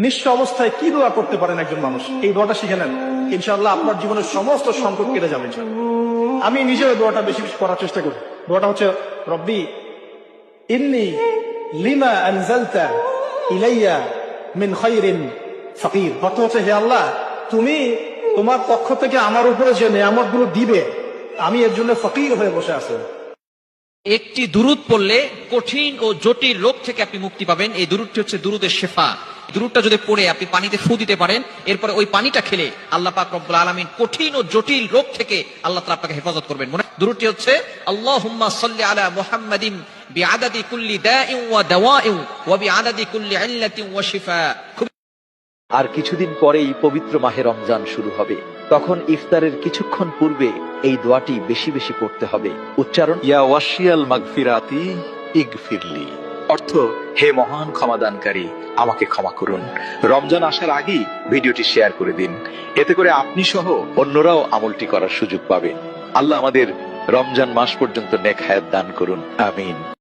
নিঃস্ব অবস্থায় কি দোয়া করতে পারেন একজন মানুষ, এই দোয়াটা শিখে নেন। ইনশাআল্লাহ আপনার জীবনের সমস্ত সংকট কেটে যাবে। আমি নিজেও দোয়াটা বেশি বেশি করার চেষ্টা করি। দোয়াটা হচ্ছে রব্বি ইন্নী লিমা আনজালতা ইলাইয়া মিন খায়রিন ফাকির। অর্থ হচ্ছে, হে আল্লাহ, তুমি তোমার পক্ষ থেকে আমার উপরে যে নেয়ামতগুলো দিবে, আমি এর জন্য ফকির হয়ে বসে আছি। একটি দুরূদ পড়লে কঠিন ও জটিল রোগ থেকে আপনি মুক্তি পাবেন। এই দুরূদটি হচ্ছে দুরূদের শেফা। দুরূদটা যদি পড়ে আপনি পানিতে ফু দিতে পারেন, এরপরে ওই পানিটা খেলে আল্লাহ পাক রব্বুল আলামিন কঠিন ও জটিল রোগ থেকে আল্লাহ তাআলা আপনাকে হেফাজত করবেন। দুরূদটি হচ্ছে আল্লাহুম্মা সাল্লি আলা মুহাম্মাদিন বিআদাদি কুল্লি দাইন ওয়া দাওয়াইন ওয়া বিআদাদি কুল্লি ইল্লাতিন ওয়া শিফা। আর কিছুদিন পরেই পবিত্র মাহে রমজান শুরু হবে। তখন ইফতারের কিছুক্ষণ পূর্বে এই দোয়াটি বেশি বেশি পড়তে হবে। উচ্চারণ, ইয়া ওয়াসিয়াল মাগফিরাতি ইগফিরলি, অর্থ, হে মহান ক্ষমাদানকারী, আমাকে ক্ষমা করুন। রমজান আসার আগেই ভিডিওটি শেয়ার করে দিন, এতে করে আপনি সহ অন্যরাও আমলটি করার সুযোগ পাবে। আল্লাহ আমাদের রমজান মাস পর্যন্ত নেক হায়াত দান করুন, আমিন।